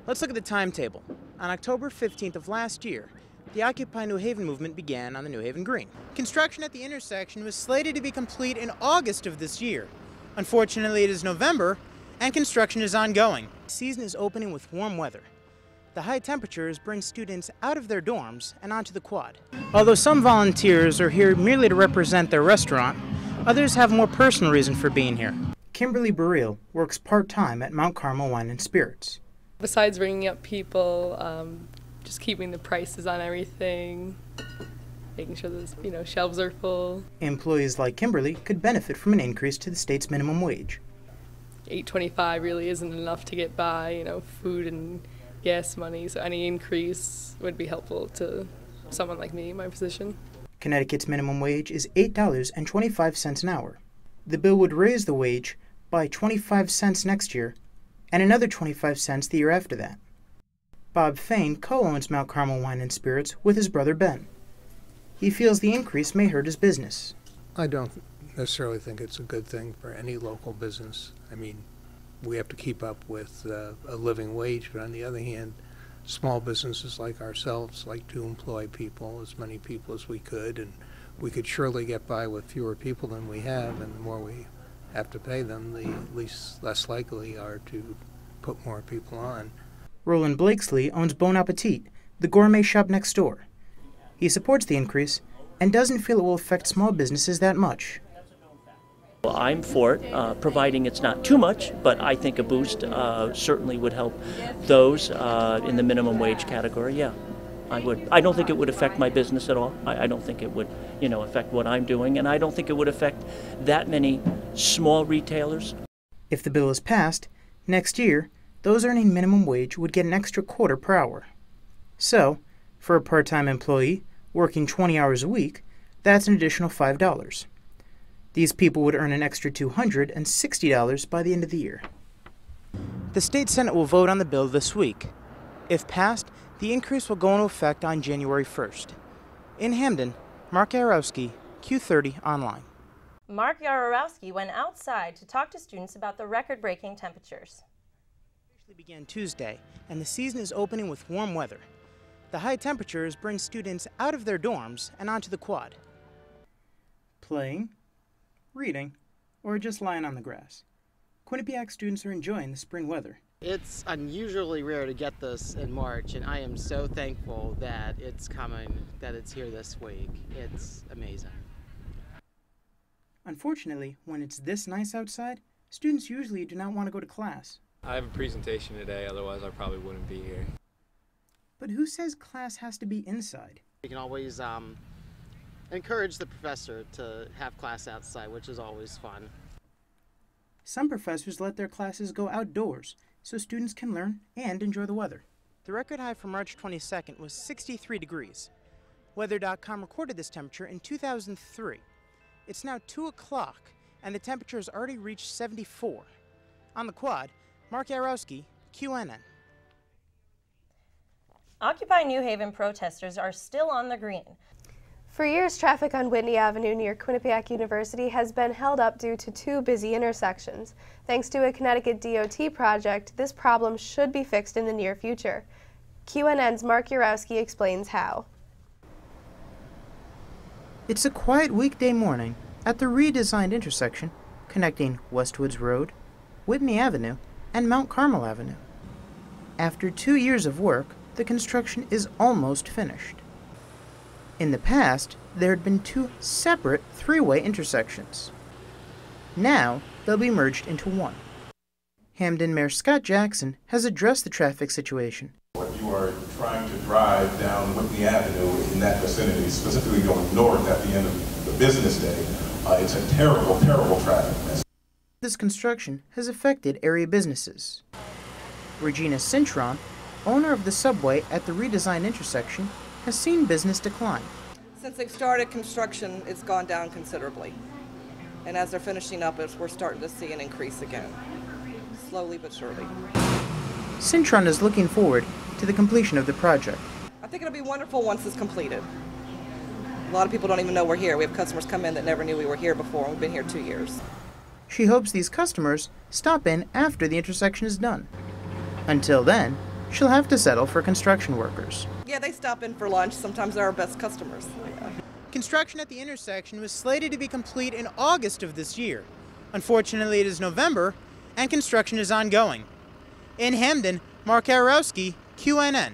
Let's look at the timetable. On October 15th of last year, the Occupy New Haven movement began on the New Haven Green. Construction at the intersection was slated to be complete in August of this year. Unfortunately, it is November, and construction is ongoing. The season is opening with warm weather. The high temperatures bring students out of their dorms and onto the quad. Although some volunteers are here merely to represent their restaurant, others have a more personal reason for being here. Kimberly Burrell works part-time at Mount Carmel Wine and Spirits. Besides bringing up people, just keeping the prices on everything, making sure the shelves are full. Employees like Kimberly could benefit from an increase to the state's minimum wage. $8.25 really isn't enough to get by, food and gas money, so any increase would be helpful to someone like me in my position. Connecticut's minimum wage is $8.25 an hour. The bill would raise the wage by 25 cents next year and another 25 cents the year after that. Bob Fain co-owns Mount Carmel Wine and Spirits with his brother Ben. He feels the increase may hurt his business. I don't necessarily think it's a good thing for any local business. I mean, we have to keep up with a living wage, but on the other hand, small businesses like ourselves like to employ people, as many people as we could, and we could surely get by with fewer people than we have, and the more we have to pay them, the less likely are to put more people on. Roland Blakesley owns Bon Appetit, the gourmet shop next door. He supports the increase and doesn't feel it will affect small businesses that much. Well, I'm for it, providing it's not too much, but I think a boost certainly would help those in the minimum wage category. Yeah, I would. I don't think it would affect my business at all. I don't think it would, affect what I'm doing, and I don't think it would affect that many small retailers. If the bill is passed, next year, those earning minimum wage would get an extra quarter per hour. So, for a part-time employee working 20 hours a week, that's an additional $5. These people would earn an extra $260 by the end of the year. The state Senate will vote on the bill this week. If passed, the increase will go into effect on January 1st. In Hamden, Mark Yaworowski, Q30 Online. Mark Yaworowski went outside to talk to students about the record-breaking temperatures. It began Tuesday, and the season is opening with warm weather. The high temperatures bring students out of their dorms and onto the quad. Playing, reading, or just lying on the grass. Quinnipiac students are enjoying the spring weather. It's unusually rare to get this in March, and I am so thankful that it's coming, that it's here this week. It's amazing. Unfortunately, when it's this nice outside, students usually do not want to go to class. I have a presentation today, otherwise I probably wouldn't be here. But who says class has to be inside? You can always encourage the professor to have class outside, which is always fun. Some professors let their classes go outdoors so students can learn and enjoy the weather. The record high for March 22nd was 63 degrees. Weather.com recorded this temperature in 2003. It's now 2 o'clock, and the temperature has already reached 74. On the quad, Mark Yaworowski, QNN. Occupy New Haven protesters are still on the green. For years, traffic on Whitney Avenue near Quinnipiac University has been held up due to 2 busy intersections. Thanks to a Connecticut DOT project, this problem should be fixed in the near future. QNN's Mark Yaworowski explains how. It's a quiet weekday morning at the redesigned intersection connecting Westwoods Road, Whitney Avenue, and Mount Carmel Avenue. After 2 years of work, the construction is almost finished. In the past, there had been 2 separate 3-way intersections. Now, they'll be merged into one. Hamden Mayor Scott Jackson has addressed the traffic situation. When you are trying to drive down Whitney Avenue in that vicinity, specifically going north at the end of the business day, it's a terrible, terrible traffic mess. This construction has affected area businesses. Regina Cintron, owner of the subway at the redesigned intersection, has seen business decline. Since they've started construction, it's gone down considerably. And as they're finishing up, we're starting to see an increase again. Slowly but surely. Cintron is looking forward to the completion of the project. I think it'll be wonderful once it's completed. A lot of people don't even know we're here. We have customers come in that never knew we were here before, and we've been here 2 years. She hopes these customers stop in after the intersection is done. Until then, she'll have to settle for construction workers. Yeah, they stop in for lunch. Sometimes they're our best customers. Yeah. Construction at the intersection was slated to be complete in August of this year. Unfortunately, it is November, and construction is ongoing. In Hamden, Mark Yaworowski, QNN.